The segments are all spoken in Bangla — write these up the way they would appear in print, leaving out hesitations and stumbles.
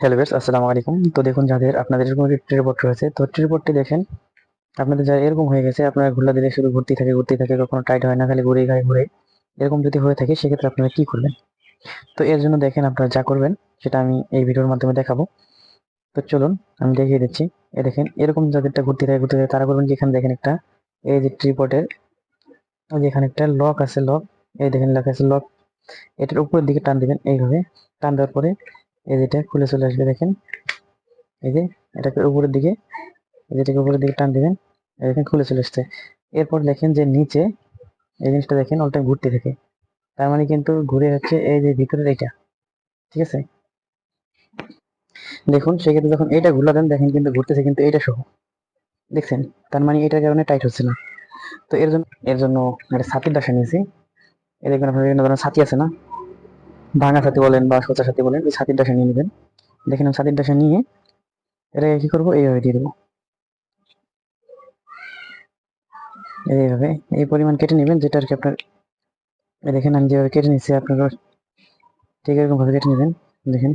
হ্যালো গাইস, আসসালামু আলাইকুম। তো দেখুন, যাদের আপনাদের এরকম একটি রিপোর্ট রয়েছে, তো রিপোর্টটি দেখেন আপনাদের যারা এরকম হয়ে গেছে, আপনারা ঘোলা দিলে শুধু ঘুরতেই থাকে, কখনো টাইট হয় না, খালি ঘুরে এরকম যদি হয়ে থাকে, সেক্ষেত্রে আপনারা কি করবেন? তো এর জন্য দেখেন আপনারা যা করবেন সেটা আমি এই ভিডিওর মাধ্যমে দেখাবো। তো চলুন আমি দেখিয়ে দিচ্ছি। দেখেন, এরকম যাদেরটা ঘুরতে থাকে তারা করবেন কি, এখানে দেখেন একটা, এই যে ট্রিপটের ওই যে এখানে একটা লক আছে, লক, এই দেখেন লেখা আছে লক। এটার উপরের দিকে টান দিবেন, এইভাবে টান দেওয়ার পরে এই যেটা খুলে চলে আসবে। দেখেন এই যে এটাকে উপরের দিকে, যেটাকে উপরের দিকে টান দিবেন, দেখেন খুলে চলে এসছে। এরপর দেখেন যে নিচে এই জিনিসটা দেখেন অল টাইম ঘুরতে থাকে, তার মানে কিন্তু ঘুরে হচ্ছে এই যে ভিতরের এইটা, ঠিক আছে? দেখুন সেক্ষেত্রে যখন এইটা ঘুরা দেন, দেখেন কিন্তু ঘুরতেছে, কিন্তু এইটা সহ, দেখছেন? তার মানে এটার কারণে টাইট হচ্ছে না। তো এর জন্য একটা ছাতির ডাসা নিয়েছি। এই দেখবেন আপনার বিভিন্ন ধরনের ছাতি আছে না, ভাঙা ছাতি বলেন বা সোজা ছাতি বলেন, ওই ছাতির ডাসা নিয়ে নেবেন। দেখেন আমি ছাতির ডাসা নিয়ে এটাকে কি করবো, এইভাবে দিয়ে দেবো, এইভাবে এই পরিমাণ কেটে নেবেন, যেটা আর কি আপনার, এই দেখেন আমি যেভাবে কেটে নিচ্ছি আপনারা ঠিক এরকম ভাবে কেটে নেবেন। দেখেন,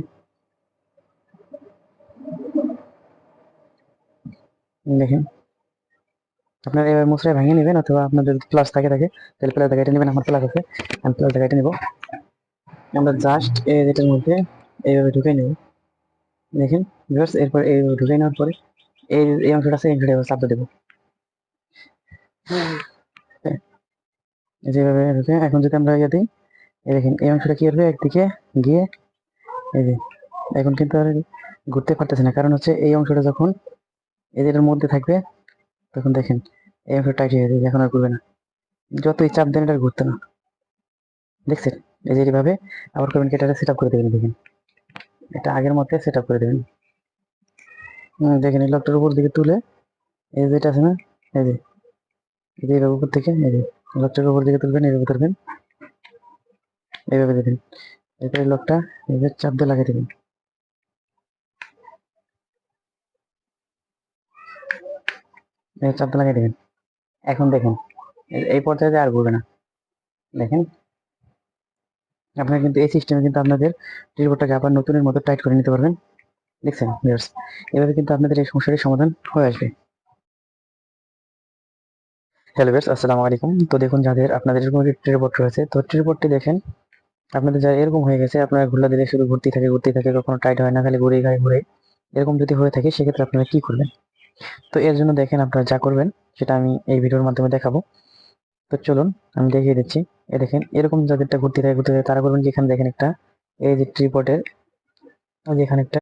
দেখেন আপনারা এভাবে মুচড়ে ভেঙে নেবেন, অথবা আপনাদের যদি প্লাস থাকে তাহলে প্লাস কেটে নেবেন। আমার প্লাস আছে, আমি প্লাস কেটে নেবো। আমরা জাস্ট এটার মধ্যে এইভাবে ঢুকে নেব। দেখেন ভিউয়ার্স, এরপর এইভাবে ঢুকে নেওয়ার পরে এই অংশটা আছে, এই অংশটা এভাবে চাপ দেবো, যেভাবে ঢুকে। এখন যদি আমরা ইয়ে দিই, এই দেখেন এই অংশটা কি করবে, একদিকে গিয়ে এই যে, এখন কিন্তু আর ঘুরতে পারতেছে না, কারণ হচ্ছে এই অংশটা যখন এই যেটার মধ্যে থাকবে, তখন দেখেন এই অংশটা টাইট হয়ে যাবে, এখন আর ঘুরবে না। যতই চাপ দেন এটা আর ঘুরতে না, দেখছেন? এই যে এইভাবে আবার করবেন, এটা সেট আপ করে দেবেন। দেখেন এটা আগের মধ্যে সেট আপ করে দেবেন। দেখেন এই লকটার উপর দিকে তুলে, এই যেটা আছে না, এই যে এই যে এইভাবে উপর থেকে, এই যে লকটার উপর দিকে তুলবেন, এইভাবে ধরবেন, এইভাবে দেখেন। এরপরে লকটা এইভাবে চাপ দিয়ে লাগিয়ে দেবেন, চাপ দিয়ে লাগিয়ে দেবেন। এখন দেখেন এই পর্যায়ে আর ঘুরবে না। দেখেন আপনারা কিন্তু এই সিস্টেমে কিন্তু আপনাদের রিপোর্টটাকে আবার নতুনের মতো টাইট করে নিতে পারবেন। দেখছেন ভিউয়ার্স, এভাবে কিন্তু আপনাদের এই সমস্যাটির সমাধান হয়ে আসবে। হ্যালো ভিউয়ার্স, আসসালামু আলাইকুম। তো দেখুন, যাদের আপনাদের এরকম একটি রিপোর্ট রয়েছে, তো রিপোর্টটি দেখেন আপনাদের যারা এরকম হয়ে গেছে, আপনারা ঘোলা দিলে শুধু ঘুরতেই থাকে, কখনো টাইট হয় না, খালি ঘুরে এরকম যদি হয়ে থাকে, সেক্ষেত্রে আপনারা কি করবেন? তো এর জন্য দেখেন আপনারা যা করবেন সেটা আমি এই ভিডিওর মাধ্যমে দেখাবো। তো চলুন আমি দেখিয়ে দিচ্ছি। দেখেন এরকম যাদেরটা ঘুরতে থাকে তারা করবেন কি, এখানে দেখেন একটা, এই যে ট্রিপটের ওই যে এখানে একটা